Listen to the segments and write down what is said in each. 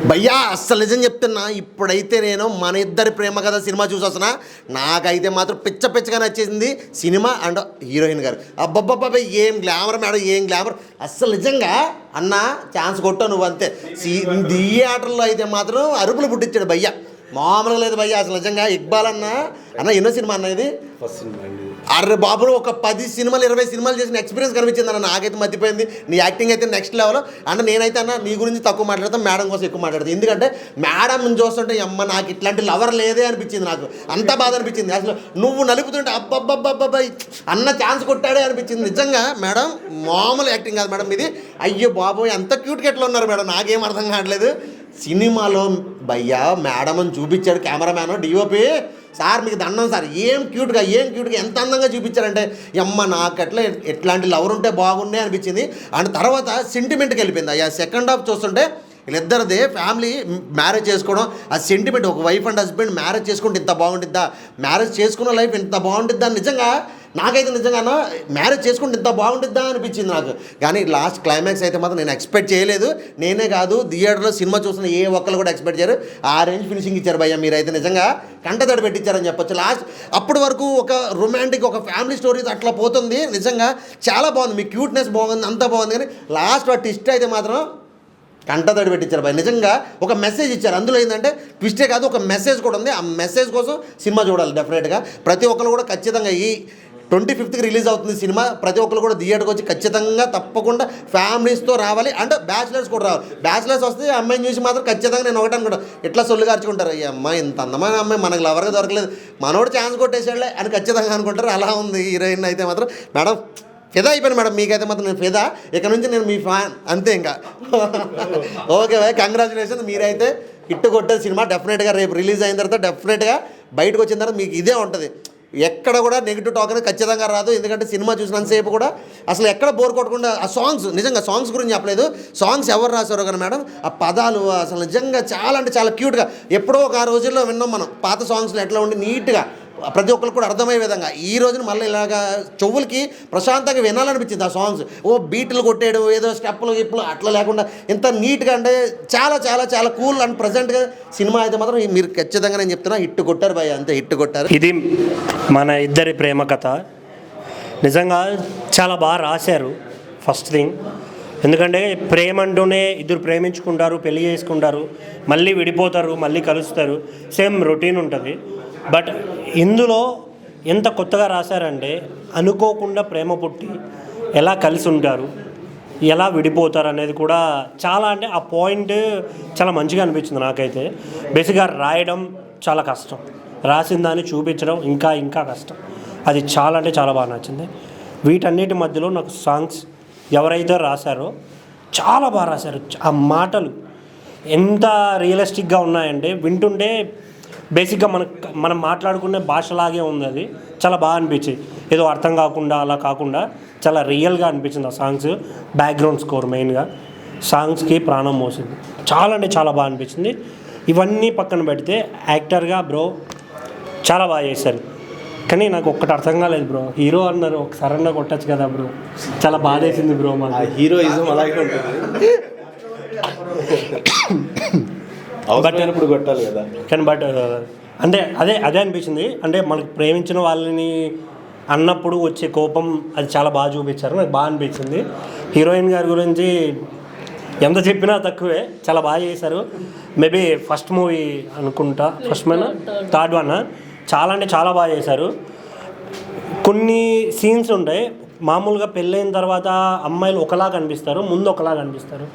భయ్యా అస్సలు నిజం చెప్తున్నా, ఇప్పుడైతే నేను మన ఇద్దరి ప్రేమ కథ సినిమా చూసి వస్తున్నా. నాకైతే మాత్రం పిచ్చగా నచ్చేసింది సినిమా అండ్ హీరోయిన్ గారు. అబ్బబ్బబ్బా ఏం గ్లామర్ మేడం, ఏం గ్లామర్ అస్సలు. నిజంగా అన్న ఛాన్స్ కొట్టావు నువ్వు అంతే. థియేటర్లో అయితే మాత్రం అరుపులు పుట్టించాడు భయ్య, మామూలుగా లేదు భయ్య అసలు. నిజంగా ఇక్బాల్ అన్న ఎన్నో సినిమా అన్న ఇది? First cinema. అరే బాబు ఒక 10 సినిమాలు 20 సినిమాలు చేసిన ఎక్స్పీరియన్స్ కనిపించింది అన్న. నాకైతే మర్చిపోయింది. నీ యాక్టింగ్ అయితే నెక్స్ట్ లెవెల్ అన్న. నేనైతే అన్న నీ గురించి తక్కువ మాట్లాడతాను, మేడం కోసం ఎక్కువ మాట్లాడతాను. ఎందుకంటే మేడం చూస్తుంటే అమ్మ నాకు ఇట్లాంటి లవర్ లేదే అనిపించింది. నాకు అంత బాధ అనిపించింది అసలు. నువ్వు నలుపుతుంటే అబ్బబ్బబ్బబ్బా అన్న ఛాన్స్ కొట్టాడే అనిపించింది. నిజంగా మేడం మామూలు యాక్టింగ్ కాదు మేడం ఇది. అయ్యో బాబు ఎంత క్యూట్గా ఎట్లా ఉన్నారు మేడం, నాకేం అర్థం కావట్లేదు. సినిమాలో భయ్యా మేడం అని చూపించాడు కెమెరామ్యాన్ డిఓపి. సార్ మీకు దండం సార్, ఏం క్యూట్గా ఎంత అందంగా చూపించారంటే అమ్మ నాకు ఎట్లాంటి లవర్ ఉంటే బాగుండే అనిపించింది. అండ్ తర్వాత సెంటిమెంట్కి వెళ్ళిపోయింది. అయ్యా సెకండ్ హాఫ్ చూస్తుంటే వీళ్ళిద్దరిదే ఫ్యామిలీ మ్యారేజ్ చేసుకోవడం, ఆ సెంటిమెంట్, ఒక వైఫ్ అండ్ హస్బెండ్ మ్యారేజ్ చేసుకుంటే ఇంత బాగుంటుందా, మ్యారేజ్ చేసుకున్న లైఫ్ ఇంత బాగుంటుందా. నిజంగా నాకైతే నిజంగా మ్యారేజ్ చేసుకుంటే ఇంత బాగుంటుందా అనిపించింది నాకు. కానీ లాస్ట్ క్లైమాక్స్ అయితే మాత్రం నేను ఎక్స్పెక్ట్ చేయలేదు. నేనే కాదు థియేటర్లో సినిమా చూసిన ఏ ఒక్కరు కూడా ఎక్స్పెక్ట్ చేయరు. ఆ రేంజ్ ఫినిషింగ్ ఇచ్చారు భయ్య. మీరైతే నిజంగా కంటతడి పెట్టించారని చెప్పొచ్చు. లాస్ట్ అప్పటి వరకు ఒక రొమాంటిక్, ఒక ఫ్యామిలీ స్టోరీస్ అట్లా పోతుంది. నిజంగా చాలా బాగుంది, మీ క్యూట్నెస్ బాగుంది, అంతా బాగుంది. కానీ లాస్ట్ ఆ ట్విస్ట్ అయితే మాత్రం కంటతడి పెట్టించారు భయ్. నిజంగా ఒక మెసేజ్ ఇచ్చారు. అందులో ఏంటంటే ట్విస్టే కాదు, ఒక మెసేజ్ కూడా ఉంది. ఆ మెసేజ్ కోసం సినిమా చూడాలి డెఫినెట్గా. ప్రతి ఒక్కరు కూడా ఖచ్చితంగా ఈ 25th రిలీజ్ అవుతుంది సినిమా. ప్రతి ఒక్కరు కూడా థియేటర్కి వచ్చి ఖచ్చితంగా తప్పకుండా ఫ్యామిలీస్తో రావాలి. అంటే బ్యాచిలర్స్ కూడా రావాలి. బ్యాచిలర్స్ వస్తే అమ్మాయిని చూసి మాత్రం ఖచ్చితంగా నేను ఒకటి అనుకుంటా, ఎట్లా సొల్లు కార్చుకుంటారు, ఈ అమ్మాయి ఇంత అందమైన అమ్మాయి మనకు లవర్గా దొరకలేదు, మనోడు ఛాన్స్ కొట్టేసాడులే అని ఖచ్చితంగా అనుకుంటారు. అలా ఉంది హీరోయిన్ అయితే మాత్రం. మేడం ఫిదా అయిపోయాను మేడం, మీకైతే మాత్రం నేను ఫిదా. ఇక్కడ నుంచి నేను మీ ఫ్యాన్ అంతే ఇంకా. Okay bye, congratulation. మీరైతే హిట్ కొట్టే సినిమా డెఫినెట్గా రేపు రిలీజ్ అయిన తర్వాత డెఫినెట్గా బయటకు వచ్చిన తర్వాత మీకు ఇదే ఉంటుంది. ఎక్కడ కూడా నెగిటివ్ టాక్ అనేది ఖచ్చితంగా రాదు. ఎందుకంటే సినిమా చూసినంతసేపు కూడా అసలు ఎక్కడ బోర్ కొట్టకుండా ఆ సాంగ్స్, నిజంగా సాంగ్స్ గురించి చెప్పలేదు, సాంగ్స్ ఎవరు రాశారో కానీ మేడం ఆ పదాలు అసలు నిజంగా చాలా అంటే చాలా క్యూట్గా. ఎప్పుడో ఒక ఆ రోజుల్లో విన్నాం మనం పాత సాంగ్స్లో ఎట్లా ఉండి నీట్గా ప్రతి ఒక్కరికి కూడా అర్థమయ్యే విధంగా. ఈ రోజున మళ్ళీ ఇలాగా చెవులకి ప్రశాంతంగా వినాలనిపించింది ఆ సాంగ్స్. ఓ బీట్లు కొట్టేయడం, ఏదో స్టెప్పులు గిప్పులు అట్లా లేకుండా ఎంత నీట్గా అంటే చాలా చాలా చాలా కూల్ అండ్ ప్రజెంట్గా సినిమా అయితే మాత్రం మీరు ఖచ్చితంగా నేను చెప్తున్నా హిట్ కొట్టారు భయ్య, అంతే హిట్ కొట్టారు. ఇది మన ఇద్దరి ప్రేమ కథ. నిజంగా చాలా బాగా రాశారు ఫస్ట్ థింగ్. ఎందుకంటే ప్రేమ అంటూనే ఇద్దరు ప్రేమించుకుంటారు, పెళ్లి చేసుకుంటారు, మళ్ళీ విడిపోతారు, మళ్ళీ కలుస్తారు, సేమ్ రొటీన్ ఉంటుంది. బట్ ఇందులో ఎంత కొత్తగా రాశారంటే అనుకోకుండా ప్రేమ పుట్టి ఎలా కలిసి ఉంటారు, ఎలా విడిపోతారు అనేది కూడా చాలా అంటే ఆ పాయింట్ చాలా మంచిగా అనిపించింది నాకైతే. బేసిక్గా రాయడం చాలా కష్టం, రాసిన దాన్ని చూపించడం ఇంకా కష్టం. అది చాలా అంటే చాలా బాగా నచ్చింది. వీటన్నిటి మధ్యలో నాకు సాంగ్స్ ఎవరైతే రాశారో చాలా బాగా రాశారు. ఆ మాటలు ఎంత రియలిస్టిక్గా ఉన్నాయంటే వింటుంటే బేసిక్గా మనం మాట్లాడుకునే భాషలాగే ఉంది. అది చాలా బాగా అనిపించింది. ఏదో అర్థం కాకుండా అలా కాకుండా చాలా రియల్గా అనిపించింది ఆ సాంగ్స్. బ్యాక్గ్రౌండ్ స్కోర్ మెయిన్గా సాంగ్స్కి ప్రాణం మోసింది. చాలా అంటే చాలా బాగా అనిపించింది. ఇవన్నీ పక్కన పెడితే యాక్టర్గా బ్రో చాలా బాగా చేశారు. కానీ నాకు ఒక్కటి అర్థం కాలేదు బ్రో, హీరో అన్నారు ఒక సడన్గా కొట్టచ్చు కదా బ్రో, చాలా బాధ వేసింది బ్రో. మన హీరోయిజం అలాగే ఉంటుంది, బట్ ఇప్పుడు కొట్టాలి కదా. కానీ బట్ అంటే అదే అనిపించింది. అంటే మనకు ప్రేమించిన వాళ్ళని అన్నప్పుడు వచ్చే కోపం అది చాలా బాగా చూపించారు, నాకు బాగా అనిపించింది. హీరోయిన్ గారి గురించి ఎంత చెప్పినా తక్కువే, చాలా బాగా చేశారు. మేబీ ఫస్ట్ మూవీ అనుకుంటా, ఫస్ట్ మన థర్డ్ వన్, చాలా అంటే చాలా బాగా చేశారు. కొన్ని సీన్స్ ఉంటాయి మామూలుగా పెళ్ళైన తర్వాత అమ్మాయిలు ఒకలా కనిపిస్తారు, ముందు ఒకలా కనిపిస్తారు,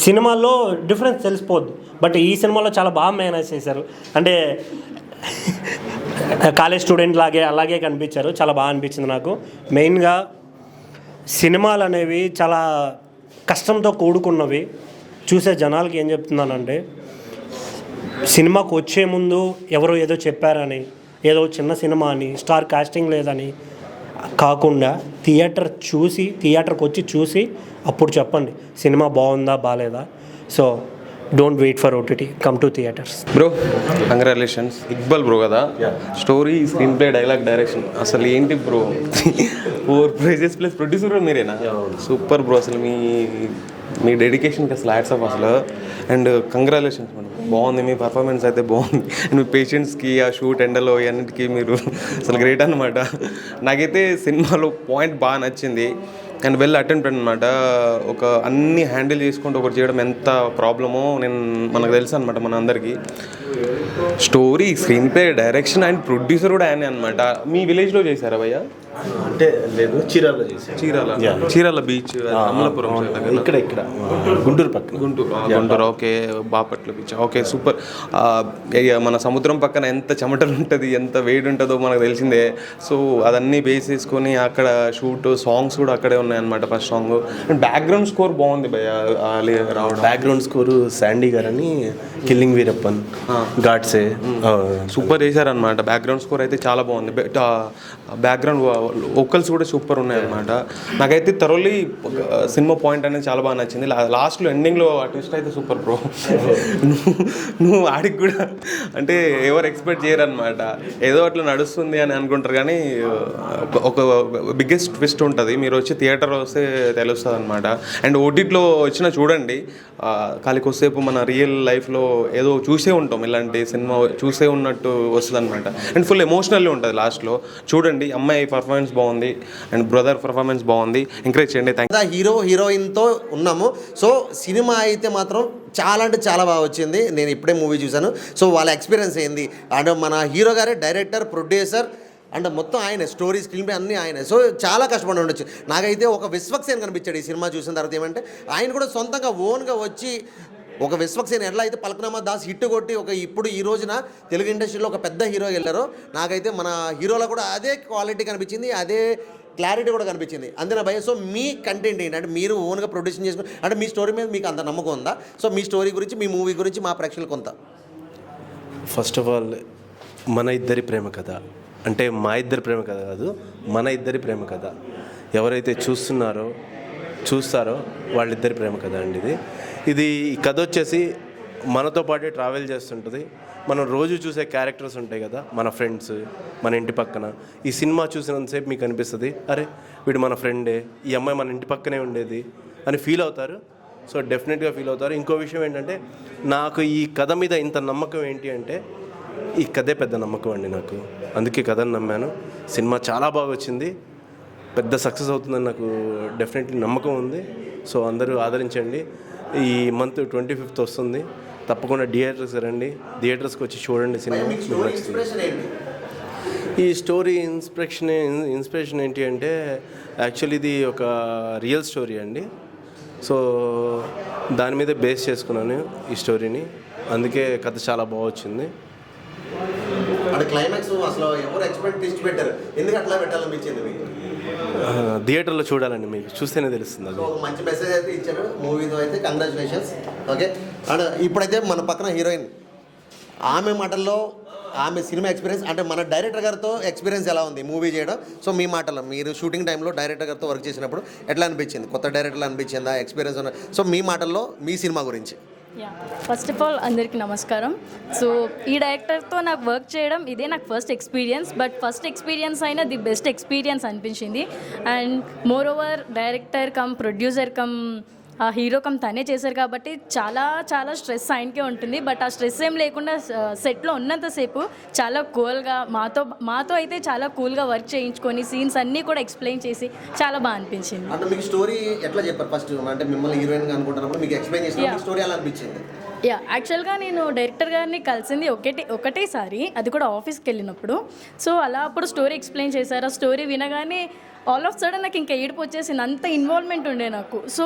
సినిమాల్లో డిఫరెన్స్ తెలిసిపోద్ది. బట్ ఈ సినిమాలో చాలా బాగా మేనేజ్ చేశారు. అంటే కాలేజ్ స్టూడెంట్ అలాగే కనిపించారు, చాలా బాగా అనిపించింది నాకు. మెయిన్గా సినిమాలు అనేవి చాలా కష్టంతో కూడుకున్నవి. చూసే జనాలకి ఏం చెప్తున్నానంటే సినిమాకు వచ్చే ముందు ఎవరో ఏదో చెప్పారని, ఏదో చిన్న సినిమా అని, స్టార్ కాస్టింగ్ లేదని కాకుండా థియేటర్కి వచ్చి చూసి అప్పుడు చెప్పండి సినిమా బాగుందా బాగాలేదా. So don't wait for OTT, come to theatres. Bro congratulations. Iqbal bro కదా, story, screenplay, dialogue, direction అసలు ఏంటి బ్రో, 4 ప్రైజెస్ ప్లస్ ప్రొడ్యూసర్ మీరేనా? Super bro. అసలు మీ మీ డెడికేషన్కి అసలు హ్యాట్స్ ఆఫ్ అసలు. అండ్ కంగ్రాచులేషన్స్ మేడం, బాగుంది మీ పర్ఫార్మెన్స్ అయితే బాగుంది. అండ్ మీ పేషెంట్స్కి ఆ షూట్ ఎండలో అన్నిటికీ మీరు అసలు గ్రేట్ అనమాట. నాకైతే సినిమాలో పాయింట్ బాగా నచ్చింది అండ్ వెల్ అటెంప్ట్ అనమాట. ఒక అన్నీ హ్యాండిల్ చేసుకుంటూ ఒకటి చేయడం ఎంత ప్రాబ్లమో మనకు తెలుసు అనమాట మన అందరికీ. Story, screen play, direction and producer కూడా ఆయనే అనమాట. మీ విలేజ్లో చేశారా భయ్య? అంటే లేదు, చీరాల్లో చేశాను. చీరాల బీచ్, అమలాపురం ఇక్కడ గుంటూరు పక్కన. Guntur okay. Bapatla beach okay, super. మన సముద్రం పక్కన ఎంత చెమటలు ఉంటుంది, ఎంత వేడి ఉంటుందో మనకు తెలిసిందే. సో అదన్నీ బేస్ చేసుకొని అక్కడ షూట్, సాంగ్స్ కూడా అక్కడే ఉన్నాయన్నమాట. First song and background score బాగుంది భయ్య. రావడం బ్యాక్గ్రౌండ్ స్కోరు శాండీ గారని, కిల్లింగ్ వీరప్పన్, గాడ్సే సూపర్ చేశారనమాట. బ్యాక్గ్రౌండ్ స్కోర్ అయితే చాలా బాగుంది. బ్యాక్గ్రౌండ్ వోకల్స్ కూడా సూపర్ ఉన్నాయన్నమాట. నాకైతే థరోలీ సినిమా పాయింట్ అనేది చాలా బాగా నచ్చింది. లాస్ట్లో ఎండింగ్లో ఆ ట్విస్ట్ అయితే సూపర్ బ్రో. నువ్వు ఆడికి కూడా అంటే ఎవరు ఎక్స్పెక్ట్ చేయరనమాట. ఏదో అట్లా నడుస్తుంది అని అనుకుంటారు కానీ ఒక బిగ్గెస్ట్ ట్విస్ట్ ఉంటుంది. మీరు వచ్చి థియేటర్ వస్తే తెలుస్తుంది అనమాట. అండ్ ఓటీటీలో వచ్చినా చూడండి, కాలికొసేపు మన రియల్ లైఫ్లో ఏదో చూసే ఉంటాం, ఇలాంటి సినిమా చూసే ఉన్నట్టు వస్తుంది అనమాట. అండ్ ఫుల్ ఎమోషనల్లీ ఉంటుంది లాస్ట్లో. చూడండి, అమ్మాయి పర్ఫార్మెన్స్ బాగుంది అండ్ బ్రదర్ పర్ఫార్మెన్స్ బాగుంది. ఎంకరేజ్ చేయండి. థ్యాంక్ హీరో హీరోయిన్తో ఉన్నాము. సో సినిమా అయితే మాత్రం చాలా అంటే చాలా బాగా వచ్చింది. నేను ఇప్పుడే మూవీ చూశాను. సో వాళ్ళ ఎక్స్పీరియన్స్ ఏంది అండ్ మన హీరో గారే డైరెక్టర్, ప్రొడ్యూసర్ అండ్ మొత్తం ఆయనే, స్టోరీ, స్క్రీన్ ప్లే అన్నీ ఆయనే. సో చాలా కష్టపడి ఉండొచ్చు. నాకైతే ఒక విశ్వక్సేన్ కనిపించాడు ఈ సినిమా చూసిన తర్వాత. ఏమంటే ఆయన కూడా సొంతంగా ఓన్గా వచ్చి ఒక విశ్వక్సేన్ ఎట్లా అయితే పలకనామా దాస్ హిట్ కొట్టి ఇప్పుడు ఈ రోజున తెలుగు ఇండస్ట్రీలో ఒక పెద్ద హీరో వెళ్ళారో, నాకైతే మన హీరోలో కూడా అదే క్వాలిటీ కనిపించింది, అదే క్లారిటీ కూడా కనిపించింది. అంతేనా భయ్య? సో మీ కంటెంట్ ఏంటంటే మీరు ఓన్గా ప్రొడ్యూషన్ చేసుకుని అంటే మీ స్టోరీ మీద మీకు అంత నమ్మకం ఉందా? సో మీ స్టోరీ గురించి, మీ మూవీ గురించి మా ప్రేక్షకులు కొంత. ఫస్ట్ ఆఫ్ ఆల్ మన ఇద్దరి ప్రేమ కథ, అంటే మా ఇద్దరి ప్రేమ కథ కాదు, మన ఇద్దరి ప్రేమ కథ. ఎవరైతే చూస్తారో వాళ్ళిద్దరి ప్రేమ కథ అండి ఇది. ఈ కథ వచ్చేసి మనతో పాటే ట్రావెల్ చేస్తుంటుంది. మనం రోజు చూసే క్యారెక్టర్స్ ఉంటాయి కదా, మన ఫ్రెండ్స్, మన ఇంటి పక్కన. ఈ సినిమా చూసినంతసేపు మీకు అనిపిస్తుంది, అరే వీడు మన ఫ్రెండే, ఈ అమ్మాయి మన ఇంటి పక్కనే ఉండేది అని ఫీల్ అవుతారు. సో డెఫినెట్గా ఫీల్ అవుతారు. ఇంకో విషయం ఏంటంటే, నాకు ఈ కథ మీద ఇంత నమ్మకం ఏంటి అంటే, ఈ కథే పెద్ద నమ్మకం అండి నాకు. అందుకే కథను నమ్మాను. సినిమా చాలా బాగా వచ్చింది, పెద్ద సక్సెస్ అవుతుందని నాకు డెఫినెట్లీ నమ్మకం ఉంది. సో అందరూ ఆదరించండి. ఈ మంత్ 25th వస్తుంది. తప్పకుండా థియేటర్స్కి రండి, థియేటర్స్కి వచ్చి చూడండి సినిమా. ఈ స్టోరీ ఇన్స్పిరేషన్ ఏంటి అంటే, యాక్చువల్లీ ఇది ఒక రియల్ స్టోరీ అండి. సో దాని మీద బేస్ చేసుకున్నాను ఈ స్టోరీని. అందుకే కథ చాలా బాగా వచ్చింది. అంటే క్లైమాక్స్ అసలు ఎవరు ఎక్స్పెక్ట్ ట్విస్ట్ పెట్టారు, ఎందుకు అట్లా పెట్టాలనిపించింది మీకు? థియేటర్లో చూడాలండి, మీకు చూస్తేనే తెలుస్తుంది. అది ఒక మంచి మెసేజ్ అయితే ఇచ్చారు మూవీతో అయితే. కంగ్రాచులేషన్స్. ఓకే. అండ్ ఇప్పుడైతే మన పక్కన హీరోయిన్, ఆమె మాటల్లో ఆమె సినిమా ఎక్స్పీరియన్స్ అంటే మన డైరెక్టర్ గారితో ఎక్స్పీరియన్స్ ఎలా ఉంది మూవీ చేయడం? సో మీ మాటల్లో, మీరు షూటింగ్ టైంలో డైరెక్టర్ గారితో వర్క్ చేసినప్పుడు ఎట్లా అనిపించింది? కొత్త డైరెక్టర్లు అనిపించిందా ఎక్స్పీరియన్స్ ఉన్న? సో మీ మాటల్లో మీ సినిమా గురించి. ఫస్ట్ ఆఫ్ ఆల్ అందరికీ నమస్కారం. సో ఈ డైరెక్టర్తో నాకు వర్క్ చేయడం ఇదే నాకు first experience. But first experience అయినా ది బెస్ట్ ఎక్స్పీరియన్స్ అనిపించింది. And more over director come producer come ఆ హీరో కమ్ తనే చేశారు కాబట్టి చాలా చాలా స్ట్రెస్ ఆయనకే ఉంటుంది. బట్ ఆ స్ట్రెస్ ఏం లేకుండా సెట్లో ఉన్నంతసేపు చాలా కూల్గా మాతో అయితే చాలా కూల్గా వర్క్ చేయించుకొని సీన్స్ అన్నీ కూడా ఎక్స్ప్లెయిన్ చేసి చాలా బాగా అనిపించింది. అంటే మీకు స్టోరీ ఎట్లా చెప్పారు ఫస్ట్? అంటే మిమ్మల్ని హీరోయిన్గా అనుకుంటున్నప్పుడు మీకు ఎక్స్ప్లెయిన్ చేసిన స్టోరీ ఎలా అనిపించింది? యాక్చువల్గా నేను డైరెక్టర్ గారిని కలిసింది ఒకటేసారి, అది కూడా ఆఫీస్కి వెళ్ళినప్పుడు. సో అలా అప్పుడు స్టోరీ ఎక్స్ప్లెయిన్ చేశారు. ఆ స్టోరీ వినగానే ఆల్ ఆఫ్ సడన్ నాకు ఇంకా ఏడుపు వచ్చేసింది, అంత ఇన్వాల్వ్మెంట్ ఉండే నాకు. సో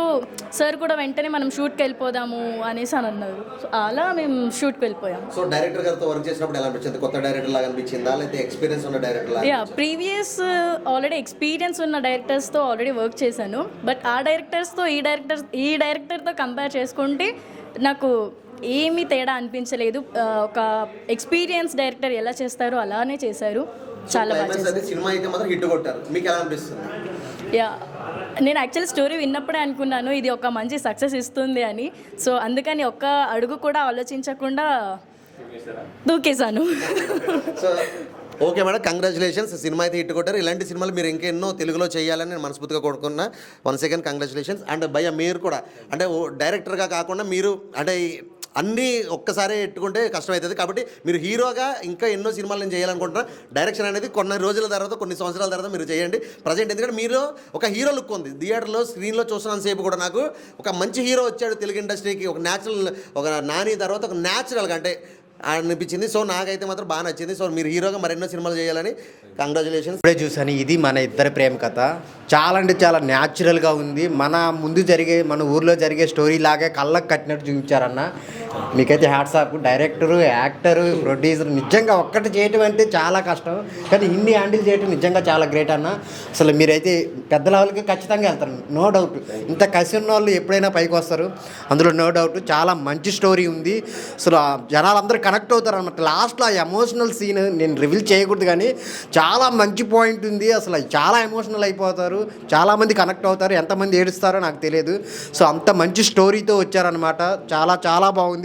సార్ కూడా వెంటనే మనం షూట్కి వెళ్ళిపోదాము అనేసి అని అన్నారు. సో అలా మేము షూట్కి వెళ్ళిపోయాము. సో డైరెక్టర్ గారితో వర్క్ చేసినప్పుడు ఎలా అనిపించింది? కొత్త డైరెక్టర్ లాగా అనిపించిందా, లేకపోతే ఎక్స్పీరియన్స్ ఉన్న డైరెక్టర్ లాగా? ప్రీవియస్ ఆల్రెడీ ఎక్స్పీరియన్స్ ఉన్న డైరెక్టర్స్తో ఆల్రెడీ వర్క్ చేశాను. బట్ ఆ డైరెక్టర్స్తో ఈ డైరెక్టర్తో కంపేర్ చేసుకుంటే నాకు ఏమీ తేడా అనిపించలేదు. ఒక ఎక్స్పీరియన్స్ డైరెక్టర్ ఎలా చేస్తారో అలానే చేశారు. చాలా బాగా చేశారు. సినిమా అయితే మాత్రం హిట్ కొట్టారు. మీకు ఎలా అనిపిస్తుంది? నేను యాక్చువల్లీ స్టోరీ విన్నప్పుడే అనుకున్నాను ఇది ఒక మంచి సక్సెస్ ఇస్తుంది అని. సో అందుకని ఒక్క అడుగు కూడా ఆలోచించకుండా దూకేశాను. So okay madam, congratulations. Cinema అయితే హిట్ కొట్టారు. ఇలాంటి సినిమాలు మీరు ఇంకెన్నో తెలుగులో చేయాలని నేను మనస్ఫూర్తిగా కోరుకున్నా. Once again congratulations. అండ్ భయ్య మీరు కూడా అంటే డైరెక్టర్గా కాకుండా మీరు అంటే అన్నీ ఒక్కసారి ఎట్టుకుంటే కష్టమవుతుంది, కాబట్టి మీరు హీరోగా ఇంకా ఎన్నో సినిమాలు నేను చేయాలనుకుంటున్నాను. డైరెక్షన్ అనేది కొన్ని రోజుల తర్వాత కొన్ని సంవత్సరాల తర్వాత మీరు చేయండి. ప్రజెంట్ ఎందుకంటే మీరు ఒక హీరో లుక్ ఉంది థియేటర్లో స్క్రీన్లో చూస్తున్నంతసేపు కూడా నాకు ఒక మంచి హీరో వచ్చాడు తెలుగు ఇండస్ట్రీకి, ఒక న్యాచురల్, ఒక నాని తర్వాత ఒక న్యాచురల్గా అంటే అనిపించింది. సో నాకైతే మాత్రం బాగా నచ్చింది. సో మీరు హీరోగా మరెన్నో సినిమాలు చేయాలని కంగ్రాచులేషన్స్. ఇప్పుడే చూసాను, ఇది మన ఇద్దరి ప్రేమ కథ. చాలా అంటే చాలా న్యాచురల్గా ఉంది. మన ముందు జరిగే, మన ఊర్లో జరిగే స్టోరీ లాగే కళ్ళకు కట్టినట్టు చూపించారన్న. మీకైతే hats off. Director, actor, producer నిజంగా ఒక్కటి చేయటం అంటే చాలా కష్టం, కానీ ఇన్ని హ్యాండిల్ చేయటం నిజంగా చాలా గ్రేట్ అన్న. అసలు మీరైతే పెద్ద లెవెల్కి ఖచ్చితంగా వెళ్తారు, నో డౌట్. ఇంత కసి ఉన్న వాళ్ళు ఎప్పుడైనా పైకి వస్తారు, అందులో నో డౌట్. చాలా మంచి స్టోరీ ఉంది. అసలు జనాలందరూ కనెక్ట్ అవుతారు అనమాట. లాస్ట్లో ఆ ఎమోషనల్ సీన్ నేను రివీల్ చేయకూడదు, కానీ చాలా మంచి పాయింట్ ఉంది. అసలు చాలా ఎమోషనల్ అయిపోతారు, చాలామంది కనెక్ట్ అవుతారు. ఎంతమంది ఏడుస్తారో నాకు తెలియదు. సో అంత మంచి స్టోరీతో వచ్చారనమాట. చాలా చాలా బాగుంది.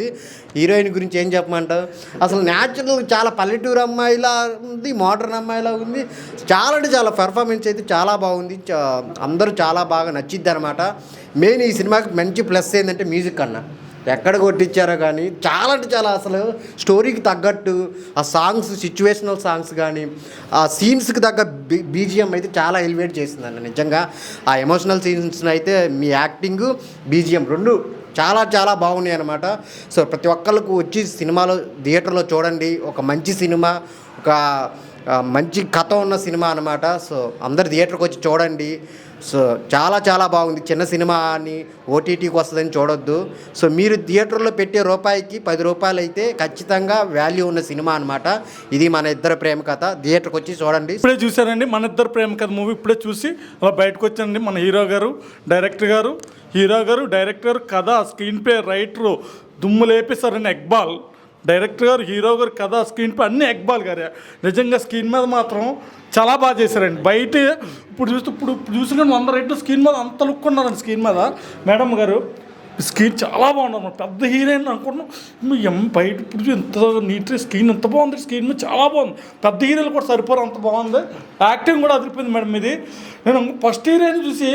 హీరోయిన్ గురించి ఏం చెప్పమంటావు, అసలు న్యాచురల్, చాలా పల్లెటూరు అమ్మాయిలా ఉంది, మోడర్న్ అమ్మాయిలా ఉంది. చాలా అంటే చాలా పెర్ఫార్మెన్స్ అయితే చాలా బాగుంది. అందరూ చాలా బాగా నచ్చిద్ది అనమాట. మెయిన్ ఈ సినిమాకి మంచి ప్లస్ ఏంటంటే మ్యూజిక్ అన్న ఎక్కడ కొట్టించారో కానీ చాలా అంటే చాలా అసలు స్టోరీకి తగ్గట్టు ఆ సాంగ్స్, సిచ్యువేషనల్ సాంగ్స్ కానీ ఆ సీన్స్కి తగ్గ బీజిఎం అయితే చాలా ఎలివేట్ చేసిందన్న. నిజంగా ఆ ఎమోషనల్ సీన్స్ని అయితే మీ యాక్టింగ్, బీజిఎం రెండు చాలా చాలా బాగున్నాయి అనమాట. సో ప్రతి ఒక్కళ్ళకు వచ్చి సినిమాలో థియేటర్లో చూడండి. ఒక మంచి సినిమా, ఒక మంచి కథ ఉన్న సినిమా అనమాట. సో అందరు థియేటర్కి వచ్చి చూడండి. సో చాలా చాలా బాగుంది. చిన్న సినిమా అని ఓటీటీకి వస్తుందని చూడొద్దు. సో మీరు థియేటర్లో పెట్టే రూపాయికి 10 రూపాయలు అయితే ఖచ్చితంగా వాల్యూ ఉన్న సినిమా అనమాట. ఇది మన ఇద్దరు ప్రేమ కథ. థియేటర్కి వచ్చి చూడండి. ఇప్పుడే చూశానండి మన ఇద్దరు ప్రేమ కథ మూవీ. ఇప్పుడే చూసి అలా బయటకు వచ్చానండి. మన హీరో గారు, డైరెక్టర్ గారు, డైరెక్టర్, కథ, స్క్రీన్ ప్లే, రైటరు దుమ్ము లేపేశారండి. ఎక్బాల్ డైరెక్టర్ గారు, హీరో గారు, కథ, స్క్రీన్ ప్లే అన్నీ ఎక్బాల్ గారే. నిజంగా స్క్రీన్ మీద మాత్రం చాలా బాగా చేశారండి. బయట ఇప్పుడు చూసిన 100 రెట్లు స్క్రీన్ మీద అంత లుక్ ఉన్నారండి. స్క్రీన్ మీద మేడం గారు స్క్రీన్ చాలా బాగున్నారు. పెద్ద హీరోయిన్ అనుకున్నాం. బయట ఇప్పుడు ఎంత నీట్గా స్క్రీన్ ఎంత బాగుంది. స్క్రీన్ మీద చాలా బాగుంది. పెద్ద హీరోలు కూడా సరిపోరు, అంత బాగుంది. యాక్టింగ్ కూడా అదిరిపోయింది మేడం. ఇది నేను ఫస్ట్ హీరోయిన్ చూసి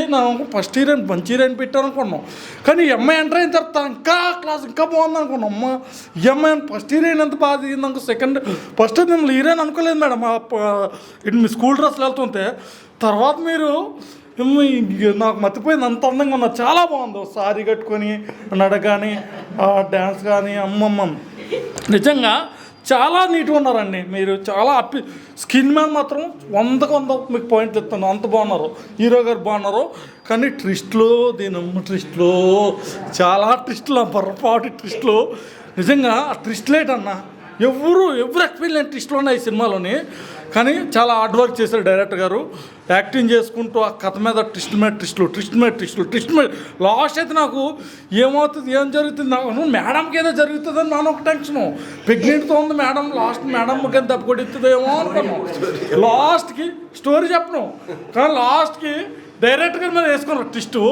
ఫస్ట్ హీరోయిన్ మంచి హీరోయిన్ పెట్టాను అనుకున్నాం, కానీ ఈ అమ్మాయి ఎంటర్ అయిన తర్వాత ఇంకా బాగుంది అనుకున్నాం. అమ్మ ఈ అమ్మాయి ఫస్ట్ హీరోయిన్ ఎంత బాగా దిగింది అనుకో. ఫస్ట్ మిమ్మల్ని హీరోయిన్ అనుకోలేదు మేడం. ఇటు మీ స్కూల్ డ్రెస్లు వెళ్తుంటే తర్వాత మీరు నాకు మర్చిపోయింది, అంత అందంగా ఉన్నారు. చాలా బాగుంది. సారీ కట్టుకొని నడక కానీ డ్యాన్స్ కానీ అమ్మమ్మ నిజంగా చాలా నీట్గా ఉన్నారండి. మీరు చాలా స్కిన్ మీద మాత్రం 100కి 100 మీకు పాయింట్ ఇస్తాను. అంత బాగున్నారు. హీరో గారు బాగున్నారు. కానీ ట్విస్ట్లో ట్విస్ట్లో చాలా ట్విస్టులు, పొరపాటు ట్విస్టులు. నిజంగా ఆ ట్విస్ట్ లేట్ అన్న ఎవరు ఎక్స్ప్లెయిన్ లేని ట్విస్టులు ఉన్నాయి ఈ సినిమాలోని. కానీ చాలా హార్డ్ వర్క్ చేశారు డైరెక్టర్ గారు. యాక్టింగ్ చేసుకుంటూ ఆ కథ మీద ట్విస్ట్ మీద లాస్ట్ అయితే నాకు ఏమవుతుంది, ఏం జరుగుతుంది, నాకు మేడంకి ఏదో జరుగుతుందని నాన్న ఒక టెన్షను. ప్రెగ్నెంట్తో ఉంది మేడం, లాస్ట్ మేడం కానీ దెబ్బ కొడుతుందేమో అనుకున్నాను. లాస్ట్కి స్టోరీ చెప్పను, కానీ లాస్ట్కి డైరెక్టర్ గారి మీద వేసుకున్నారు ట్విస్టు.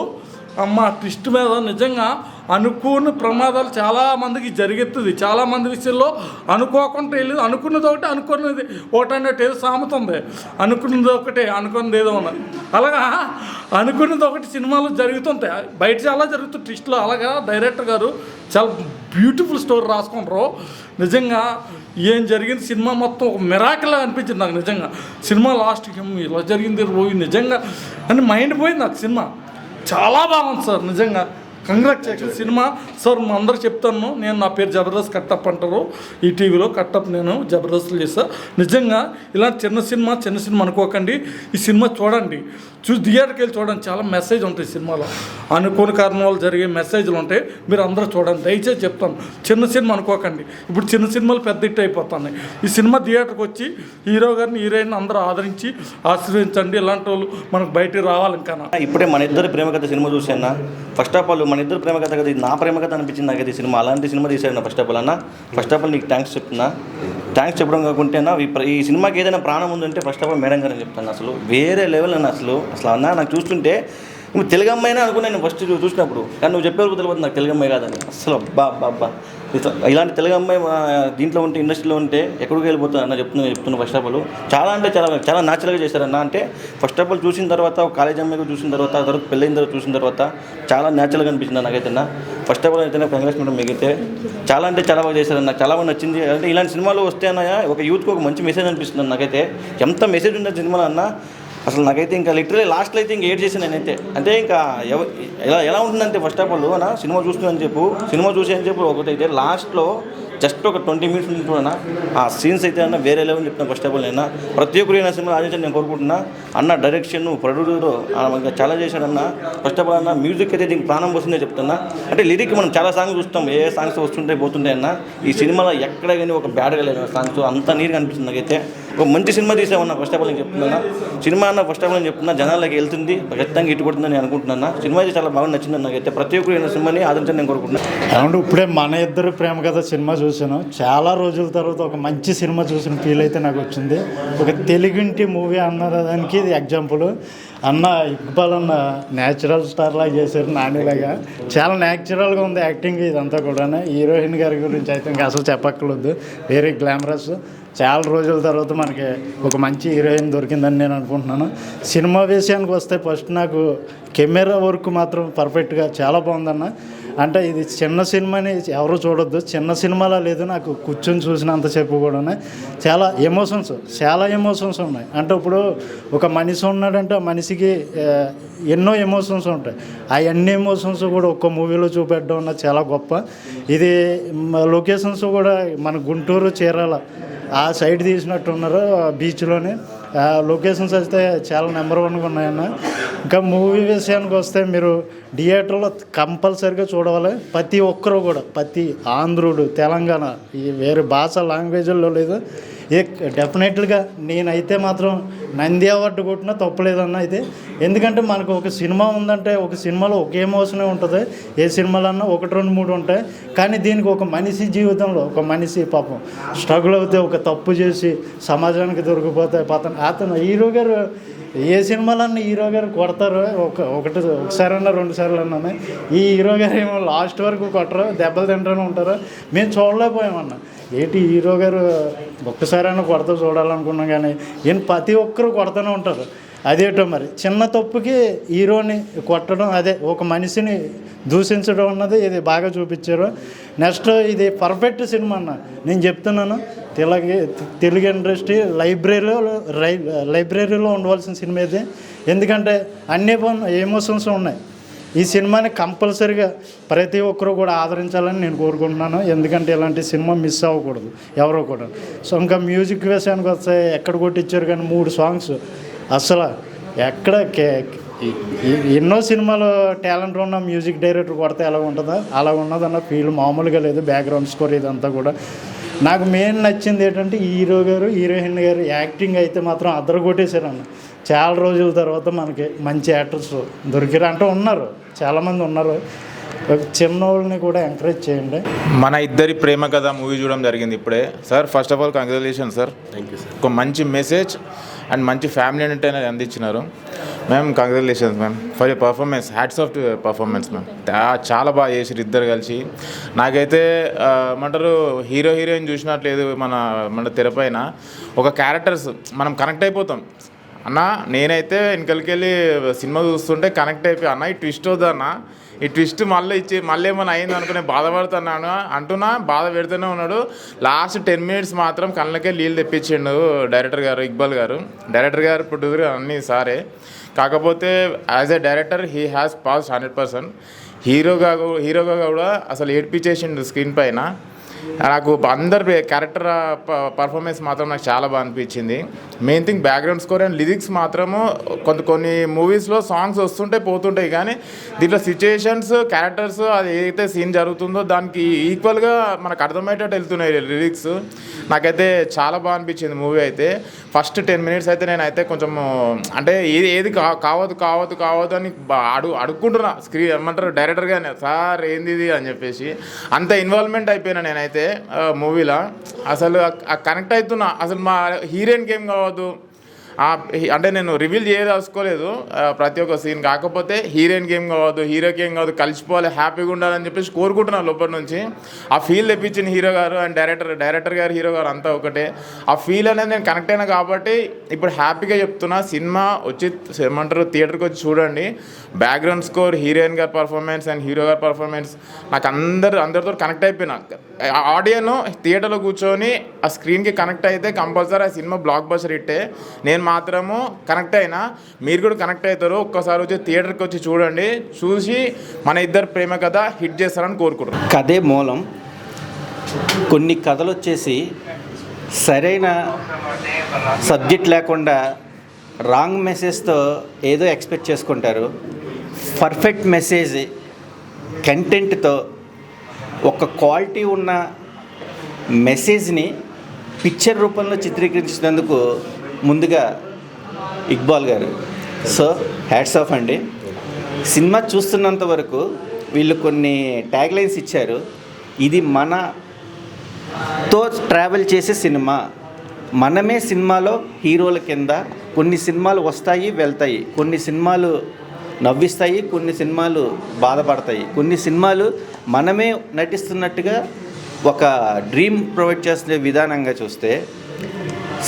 అమ్మ ట్విస్ట్ మీద నిజంగా అనుకోని ప్రమాదాలు చాలామందికి జరుగుతుంది. చాలామంది విషయంలో అనుకోకుండా వెళ్ళేది, అనుకున్నది ఒకటి, అనుకున్నది ఒకటి అన్నట్టు ఏదో సామెత ఉంది. అనుకున్నది ఒకటే, అనుకున్నది ఏదో ఉన్నది. అలాగా అనుకున్నది ఒకటి సినిమాలు జరుగుతుంటాయి, బయట చాలా జరుగుతుంది ట్విస్ట్లో. అలాగా డైరెక్టర్ గారు చాలా బ్యూటిఫుల్ స్టోరీ రాసుకుంటారు. నిజంగా ఏం జరిగింది సినిమా మొత్తం ఒక మిరాకిల్లా అనిపించింది నాకు. నిజంగా సినిమా లాస్ట్కి ఇలా జరిగింది పోయింది నిజంగా అని మైండ్ పోయింది నాకు. సినిమా చాలా బాగుంది సార్. నిజంగా కంగ్రాచులేషన్ సినిమా సార్. మా అందరూ చెప్తాను, నేను నా పేరు జబర్దస్త్ కట్టప్ అంటారు. ఈ టీవీలో కట్టప్ నేను జబర్దస్త్లు చేస్తాను. నిజంగా ఇలాంటి చిన్న సినిమా అనుకోకండి. ఈ సినిమా చూడండి, చూసి థియేటర్కి వెళ్ళి చూడండి. చాలా మెసేజ్ ఉంటాయి సినిమాలో, అనుకోని కారణాలు జరిగే మెసేజ్లు ఉంటాయి. మీరు అందరూ చూడండి, దయచేసి చెప్తాను. చిన్న సినిమా అనుకోకండి. ఇప్పుడు చిన్న సినిమాలు పెద్ద హిట్ అయిపోతున్నాయి. ఈ సినిమా థియేటర్కి వచ్చి హీరో గారిని, హీరోయిన్ అందరూ ఆదరించి ఆశీర్వదించండి. ఇలాంటి వాళ్ళు మనకు బయటికి రావాలి. ఇంకా ఇప్పుడే మన ఇద్దరు ప్రేమ కథ సినిమా చూసాను. ఫస్ట్ ఆఫ్ ఆల్ మన ఇద్దరు ప్రేమ కథ కదా, ఇది నా ప్రేమ కథ అనిపించింది నాకు. ఈ సినిమా అలాంటి సినిమా తీసాడు. ఫస్ట్ ఆఫ్ ఆల్ నీకు థ్యాంక్స్ చెప్తున్నా. థ్యాంక్స్ చెప్పడం కాకుంటే ఈ సినిమాకి ఏదైనా ప్రాణం ఉందంటే ఫస్ట్ ఆఫ్ ఆల్ మేడం గారు అని చెప్తాను. అసలు వేరే లెవెల్ అన్న. అసలు అన్న నాకు చూస్తుంటే నువ్వు తెలుగు అమ్మాయినా అనుకున్నాను నేను ఫస్ట్ చూసినప్పుడు, కానీ నువ్వు చెప్పేవరకు తెలియదు నాకు తెలుగు అమ్మాయి కాదని. అసలు అబ్బా ఇలాంటి తెలుగు అమ్మాయి దీంట్లో ఉంటే, ఇండస్ట్రీలో ఉంటే ఎక్కడికి వెళ్ళిపోతుంది అన్న చెప్తున్నా. ఫస్ట్ ఆఫ్ ఆల్ చాలా అంటే చాలా న్యాచురల్గా చేశారన్న. అంటే ఫస్ట్ ఆఫ్ ఆల్ చూసిన తర్వాత కాలేజ్ అమ్మాయిగా చూసిన తర్వాత పెళ్ళైన తర్వాత చూసిన తర్వాత చాలా న్యాచురల్గా అనిపించింది నాకైతే. ఫస్ట్ ఆఫ్ ఆల్ అయితే కంగ్రాట్స్ మేడం, మీకైతే చాలా అంటే చాలా బాగా చేశారన్న, చాలా బాగా నచ్చింది. అంటే ఇలాంటి సినిమాలు వస్తే అన్న ఒక యూత్కి ఒక మంచి మెసేజ్ అనిపిస్తుంది నాకైతే. ఎంత మెసేజ్ ఉన్న సినిమాలో అన్న అసలు నాకైతే ఇంకా లిటరలీ లాస్ట్లో అయితే ఇంకా ఏడ్ చేసి నేనైతే. అంటే ఇంకా ఎలా ఉంటుందంటే ఫస్ట్ ఆఫ్ ఆల్ అన్న సినిమా చూసి అని చెప్పు ఒకటైతే లాస్ట్లో జస్ట్ ఒక 20 minutes ఉంటున్నా ఆ సీన్స్ అయితే అన్న వేరే లెవెల్ చెప్తున్నా. ఫస్ట్ ఆఫ్ ఆల్ నేను ప్రతి ఒక్కరు అయినా సినిమా ఆలోచించి నేను కోరుకుంటున్నా. అన్న డైరెక్షన్, ప్రొడ్యూసర్ ఇంకా చాలా చేశాడన్న. ఫస్ట్ ఆఫ్ ఆల్ అన్న మ్యూజిక్ అయితే దీనికి ప్రాణం వస్తుందే చెప్తున్నా. అంటే లిరిక్ మనం చాలా సాంగ్స్ చూస్తాం, ఏ సాంగ్స్ వస్తుంటాయి పోతుంటాయి అన్న. ఈ సినిమాలో ఎక్కడ కానీ ఒక బ్యాడ్గా లేదు సాంగ్స్, అంత నీట్గా అనిపిస్తుంది నాకైతే. ఒక మంచి సినిమా తీసామన్నా ఫస్ట్ ఆఫ్ ఆల్ నేను చెప్తున్నా. సినిమా అన్న ఫస్ట్ ఆఫ్ ఆల్ నేను చెప్తున్నా జనాలకి వెళ్తుంది, ఖచ్చితంగా ఇటు కొడుతుందని నేను అనుకుంటున్నా. సినిమా అయితే చాలా బాగా నచ్చింది నాకైతే. ప్రతి ఒక్కరు సినిమాని ఆదరించని నేను కోరుకుంటున్నాను. ఏమంటే ఇప్పుడే మన ఇద్దరు ప్రేమ కథ సినిమా చూసాను. చాలా రోజుల తర్వాత ఒక మంచి సినిమా చూసిన ఫీల్ అయితే నాకు వచ్చింది. ఒక తెలుగింటి మూవీ అన్నదానికి ఇది ఎగ్జాంపుల్. అన్న ఇక్బాల్ అన్న న్యాచురల్ స్టార్ లాగా చేశారు, నానిలాగా చాలా న్యాచురల్గా ఉంది యాక్టింగ్ ఇదంతా కూడా. హీరోయిన్ గారి గురించి అయితే ఇంకా అసలు చెప్పక్కర్లేదు, వెరీ గ్లామరస్. చాలా రోజుల తర్వాత మనకి ఒక మంచి హీరోయిన్ దొరికిందని నేను అనుకుంటున్నాను. సినిమా విషయానికి వస్తే ఫస్ట్ నాకు కెమెరా వర్క్ మాత్రం పర్ఫెక్ట్గా చాలా బాగుందన్న. అంటే ఇది చిన్న సినిమాని ఎవరు చూడొద్దు, చిన్న సినిమాలా లేదు. నాకు కూర్చొని చూసినంతసేపు కూడా చాలా ఎమోషన్స్ ఉన్నాయి. అంటే ఇప్పుడు ఒక మనిషి ఉన్నాడంటే ఆ మనిషికి ఎన్నో ఎమోషన్స్ ఉంటాయి. ఆ అన్ని ఎమోషన్స్ కూడా ఒక్క మూవీలో చూపెట్టడం అన్నది చాలా గొప్ప. ఇది లొకేషన్స్ కూడా మన గుంటూరు, చీరాల ఆ సైడ్ తీసినట్టున్నారు బీచ్లోనే. లొకేషన్స్ అయితే చాలా నెంబర్ 1గా ఉన్నాయన్న. ఇంకా మూవీ విషయానికి వస్తే మీరు థియేటర్లో కంపల్సరీగా చూడవాలి. ప్రతి ఒక్కరు కూడా, ప్రతి ఆంధ్రుడు, తెలంగాణ, ఈ వేరే భాష లాంగ్వేజ్లో లేదు, డెఫినెట్లీగా నేనైతే మాత్రం నంది అవార్డు కొట్టినా తప్పలేదన్న అయితే. ఎందుకంటే మనకు ఒక సినిమా ఉందంటే ఒక సినిమాలో ఒక ఎమోషనే ఉంటుంది, ఏ సినిమాలన్నా 1, 2, 3 ఉంటాయి. కానీ దీనికి ఒక మనిషి జీవితంలో ఒక మనిషి పాపం స్ట్రగుల్ అవుతే, ఒక తప్పు చేసి సమాజానికి దొరికిపోతే అతను హీరో గారు ఏ సినిమాలన్నా హీరో గారు కొడతారు, ఒకసారన్నా 2 సార్లు అన్నా. ఈ హీరో గారు ఏమో లాస్ట్ వరకు కొట్టరు, దెబ్బలు తింటూనే ఉంటారు. మేము చూడలేకపోయామన్నా. ఏంటి హీరో గారు ఒక్కసారైనా కొడతా చూడాలనుకున్నాం, కానీ ఈయన ప్రతి ఒక్కరు కొడుతూనే ఉంటారు. అదేటో మరి చిన్న తప్పుకి హీరోని కొట్టడం, అదే ఒక మనిషిని దూషించడం అన్నది ఇది బాగా చూపించారు. నెక్స్ట్ ఇది పర్ఫెక్ట్ సినిమా అన్న నేను చెప్తున్నాను. తెలుగు ఇండస్ట్రీ లైబ్రరీలో ఉండవలసిన సినిమా ఇది. ఎందుకంటే అన్ని ఎమోషన్స్ ఉన్నాయి. ఈ సినిమాని కంపల్సరీగా ప్రతి ఒక్కరూ కూడా ఆదరించాలని నేను కోరుకుంటున్నాను. ఎందుకంటే ఇలాంటి సినిమా మిస్ అవ్వకూడదు ఎవరో కూడా. సో ఇంకా మ్యూజిక్ విషయానికి వస్తే ఎక్కడ కొట్టించారు, కానీ 3 సాంగ్స్ అసలు ఎక్కడ ఎన్నో సినిమాలో టాలెంట్ ఉన్న మ్యూజిక్ డైరెక్టర్ కొడితే ఎలా ఉంటుందో అలా ఉన్నదన్న ఫీల్ మామూలుగా లేదు. బ్యాక్గ్రౌండ్ స్కోర్ ఇదంతా కూడా నాకు మెయిన్ నచ్చింది ఏంటంటే హీరో గారు, హీరోయిన్ గారు యాక్టింగ్ అయితే మాత్రం అద్దరు కొట్టేశారన్న. చాలా రోజుల తర్వాత మనకి మంచి యాక్టర్స్ దొరికారు అంటే ఉన్నారు, చాలామంది ఉన్నారు. చిన్నోళ్ళని కూడా ఎంకరేజ్ చేయండి. మన ఇద్దరి ప్రేమ కథ మూవీ చూడడం జరిగింది ఇప్పుడే. Sir first of all congratulation sir. Thank you sir. ఒక మంచి మెసేజ్ అండ్ మంచి ఫ్యామిలీ ఎంటర్టైనర్ అందించినారు ma'am. Congratulations ma'am for your performance. Hats off to performance ma'am. చాలా బాగా చేసారు ఇద్దరు కలిసి. నాకైతే ఏమంటారు హీరో హీరోయిన్ చూసినట్లేదు మన తెరపైన. ఒక క్యారెక్టర్స్ మనం కనెక్ట్ అయిపోతాం అన్న. నేనైతే వెనకలికి వెళ్ళి సినిమా చూస్తుంటే కనెక్ట్ అయిపోయి అన్న ఈ ట్విస్ట్ వద్దన్న, ఈ ట్విస్ట్ మళ్ళీ ఏమైనా అయింది అనుకునే బాధపడుతున్నాను అంటున్నా, బాధ పెడుతూనే ఉన్నాడు. లాస్ట్ 10 minutes మాత్రం కళ్ళకే నీళ్ళు తెప్పించిండు డైరెక్టర్ గారు, ఇక్బాల్ గారు. డైరెక్టర్ గారు, ప్రొడ్యూసర్ గారు అన్నీ సారే. కాకపోతే as a director he has pass 100%. హీరోగా కూడా అసలు ఏడ్పించేసిండు స్క్రీన్ పైన. నాకు అందరి క్యారెక్టర్ పర్ఫార్మెన్స్ మాత్రం నాకు చాలా బాగా అనిపించింది. Main thing background score and lyrics మాత్రము కొన్ని మూవీస్లో సాంగ్స్ వస్తుంటాయి పోతుంటాయి, కానీ దీంట్లో సిచ్యుయేషన్స్, క్యారెక్టర్స్, అది ఏదైతే సీన్ జరుగుతుందో దానికి ఈక్వల్గా మనకు అర్థమయ్యేటట్టు వెళ్తున్నాయి లిరిక్స్. నాకైతే చాలా బాగా అనిపించింది మూవీ అయితే. ఫస్ట్ 10 minutes అయితే నేనైతే కొంచెం అంటే ఏది కావద్దు అని అడుక్కుంటున్నా స్క్రీన్ ఏమంటారు డైరెక్టర్ గానే, సార్ ఏంది ఇది అని చెప్పేసి. అంత ఇన్వాల్వ్మెంట్ అయిపోయినా నేనైతే మూవీలో. అసలు కనెక్ట్ అవుతున్నా. అసలు మా హీరోయిన్కి ఏం కావద్దు, అంటే నేను రివీల్ చేయదలుచుకోలేదు ప్రతి ఒక్క సీన్. కాకపోతే హీరోయిన్కి ఏం కావద్దు, హీరోకి ఏం కావద్దు, కలిసిపోవాలి, హ్యాపీగా ఉండాలని చెప్పేసి కోరుకుంటున్నాను లోపల నుంచి. ఆ ఫీల్ తెప్పించిన హీరో గారు అండ్ డైరెక్టర్ గారు, హీరో గారు అంతా ఒకటే. ఆ ఫీల్ అనేది నేను కనెక్ట్ అయినా కాబట్టి ఇప్పుడు హ్యాపీగా చెప్తున్నా. సినిమా వచ్చి ఏమంటారు థియేటర్కి వచ్చి చూడండి. బ్యాక్గ్రౌండ్ స్కోర్, హీరోయిన్ గారి పర్ఫార్మెన్స్ అండ్ హీరో గారి పర్ఫార్మెన్స్ నాకు అందరితో కనెక్ట్ అయిపోయినా. ఆడియన్ థియేటర్లో కూర్చొని ఆ స్క్రీన్కి కనెక్ట్ అయితే కంపల్సరీ ఆ సినిమా బ్లాక్ బస్టర్ హిట్టే. నేను మాత్రము కనెక్ట్ అయినా, మీరు కూడా కనెక్ట్ అవుతారు. ఒక్కసారి వచ్చి థియేటర్కి వచ్చి చూడండి, చూసి మన ఇద్దరు ప్రేమ కథ హిట్ చేస్తారని కోరుకుంటున్నాను. కథే మూలం. కొన్ని కథలు వచ్చేసి సరైన సబ్జెక్ట్ లేకుండా రాంగ్ మెసేజ్తో ఏదో ఎక్స్పెక్ట్ చేసుకుంటారు. పర్ఫెక్ట్ మెసేజ్ కంటెంట్తో ఒక క్వాలిటీ ఉన్న మెసేజ్ని పిక్చర్ రూపంలో చిత్రీకరించినందుకు ముందుగా ఇక్బాల్ గారు సో హ్యాట్స్ ఆఫ్ అండి. సినిమా చూస్తున్నంత వరకు వీళ్ళు కొన్ని ట్యాగ్ లైన్స్ ఇచ్చారు. ఇది మనతో ట్రావెల్ చేసే సినిమా, మనమే సినిమాలో హీరోల కింద. కొన్ని సినిమాలు వస్తాయి వెళ్తాయి, కొన్ని సినిమాలు నవ్విస్తాయి, కొన్ని సినిమాలు బాధపడతాయి, కొన్ని సినిమాలు మనమే నటిస్తున్నట్టుగా ఒక డ్రీమ్ ప్రొవైడ్ చేసే విధానంగా చూస్తే,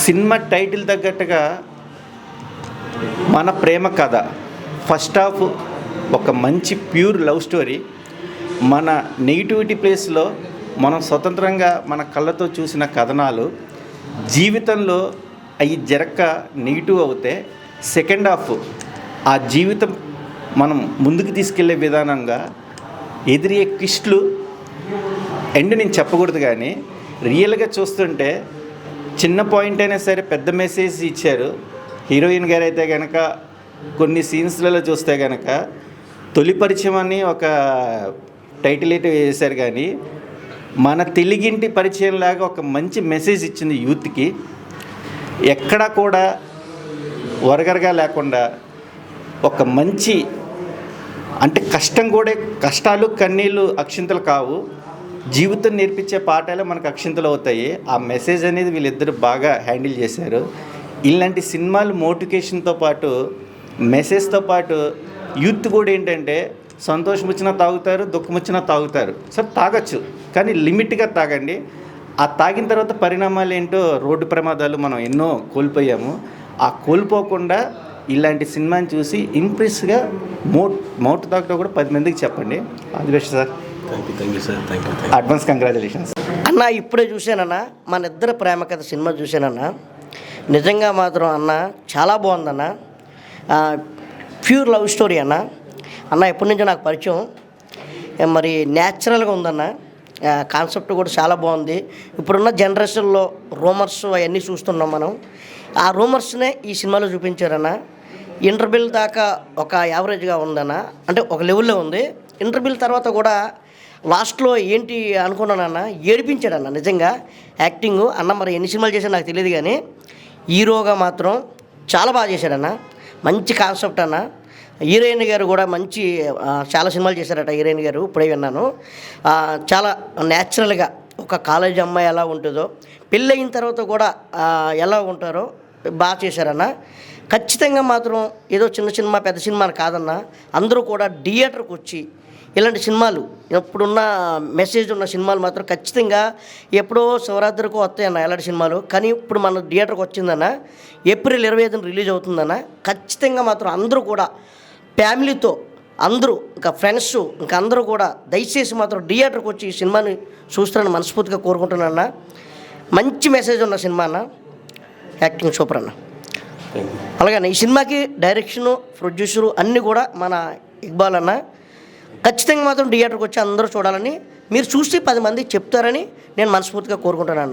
సినిమా టైటిల్ తగ్గట్టుగా మన ప్రేమ కథ ఫస్ట్ హాఫ్ ఒక మంచి ప్యూర్ లవ్ స్టోరీ. మన నెగిటివిటీ ప్లేస్లో మనం స్వతంత్రంగా మన కళ్ళతో చూసిన కథనాలు జీవితంలో అవి జరక్క నెగిటివ్ అవుతే సెకండ్ హాఫ్ ఆ జీవితం మనం ముందుకు తీసుకెళ్లే విధానంగా ఎదిరే ట్విస్టులు ఎండ్ నేను చెప్పకూడదు, కానీ రియల్గా చూస్తుంటే చిన్న పాయింట్ అయినా సరే పెద్ద మెసేజ్ ఇచ్చారు. హీరోయిన్ గారు అయితే కనుక కొన్ని సీన్స్లలో చూస్తే కనుక తొలి పరిచయం అని ఒక టైటిల్ అయితే వేశారు, కానీ మన తెలుగింటి పరిచయం లాగా ఒక మంచి మెసేజ్ ఇచ్చింది యూత్కి. ఎక్కడా కూడా వరగరగా లేకుండా ఒక మంచి అంటే కష్టం కూడా, కష్టాలు కన్నీళ్ళు అక్షింతలు కావు, జీవితం నేర్పించే పాఠాలే మనకు అక్షింతలు అవుతాయి. ఆ మెసేజ్ అనేది వీళ్ళిద్దరు బాగా హ్యాండిల్ చేశారు. ఇలాంటి సినిమాలు మోటివేషన్తో పాటు మెసేజ్తో పాటు యూత్ కూడా ఏంటంటే సంతోషం వచ్చినా తాగుతారు, దుఃఖం వచ్చినా తాగుతారు. సరే తాగొచ్చు, కానీ లిమిట్గా తాగండి. ఆ తాగిన తర్వాత పరిణామాలు ఏంటో, రోడ్డు ప్రమాదాలు మనం ఎన్నో కోల్పోయాము. ఆ కోల్పోకుండా ఇలాంటి సినిమాని చూసి ఇంప్రెస్గా మౌట్ తాగుతూ కూడా 10 మందికి చెప్పండి. All the best sir. Thank you sir. Thank you. Advance congratulations అన్న. ఇప్పుడే చూశానన్నా మన ఇద్దరు ప్రేమ కథ సినిమా చూశానన్నా. నిజంగా మాత్రం అన్న చాలా బాగుందన్న. ప్యూర్ లవ్ స్టోరీ అన్న. అన్న ఎప్పటి నుంచో నాకు పరిచయం, మరి న్యాచురల్గా ఉందన్న. కాన్సెప్ట్ కూడా చాలా బాగుంది. ఇప్పుడున్న జనరేషన్లో రూమర్స్ అవన్నీ చూస్తున్నాం మనం. ఆ రూమర్స్నే ఈ సినిమాలో చూపించారన్న. ఇంటర్వెల్ దాకా ఒక యావరేజ్గా ఉందన్న, అంటే ఒక లెవెల్లో ఉంది. ఇంటర్వెల్ తర్వాత కూడా లాస్ట్లో ఏంటి అనుకున్నానన్న, ఏడిపించాడన్న నిజంగా యాక్టింగ్. అన్న మరి ఎన్ని సినిమాలు చేశాడో నాకు తెలియదు, కానీ హీరోగా మాత్రం చాలా బాగా చేశాడన్న. మంచి కాన్సెప్ట్ అన్న. హీరోయిన్ గారు కూడా మంచి చాలా సినిమాలు చేశారట హీరోయిన్ గారు, ఇప్పుడే విన్నాను. చాలా న్యాచురల్గా ఒక కాలేజ్ అమ్మాయి ఎలా ఉంటుందో, పెళ్ళి అయిన తర్వాత కూడా ఎలా ఉంటారో బాగా చేశారన్న. ఖచ్చితంగా మాత్రం ఏదో చిన్న సినిమా పెద్ద సినిమా కాదన్న, అందరూ కూడా థియేటర్కి వచ్చి ఇలాంటి సినిమాలు, ఇప్పుడున్న మెసేజ్ ఉన్న సినిమాలు మాత్రం ఖచ్చితంగా ఎప్పుడో శివరాత్రికి వస్తాయన్న ఇలాంటి సినిమాలు. కానీ ఇప్పుడు మన థియేటర్కి వచ్చిందన్న, ఏప్రిల్ 25న రిలీజ్ అవుతుందన్న. ఖచ్చితంగా మాత్రం అందరూ కూడా ఫ్యామిలీతో అందరూ ఇంకా ఫ్రెండ్స్ ఇంకా అందరూ కూడా దయచేసి మాత్రం థియేటర్కి వచ్చి ఈ సినిమాని చూస్తారని మనస్ఫూర్తిగా కోరుకుంటున్నాను. మంచి మెసేజ్ ఉన్న సినిమా అన్న. యాక్టింగ్ సూపర్ అన్న. అలాగే ఈ సినిమాకి డైరెక్షను, ప్రొడ్యూసరు అన్నీ కూడా మన ఇక్బాల్ అన్న. ఖచ్చితంగా మాత్రం థియేటర్కి వచ్చి అందరూ చూడాలని, మీరు చూసి 10 మంది చెప్తారని నేను మనస్ఫూర్తిగా కోరుకుంటున్నాను.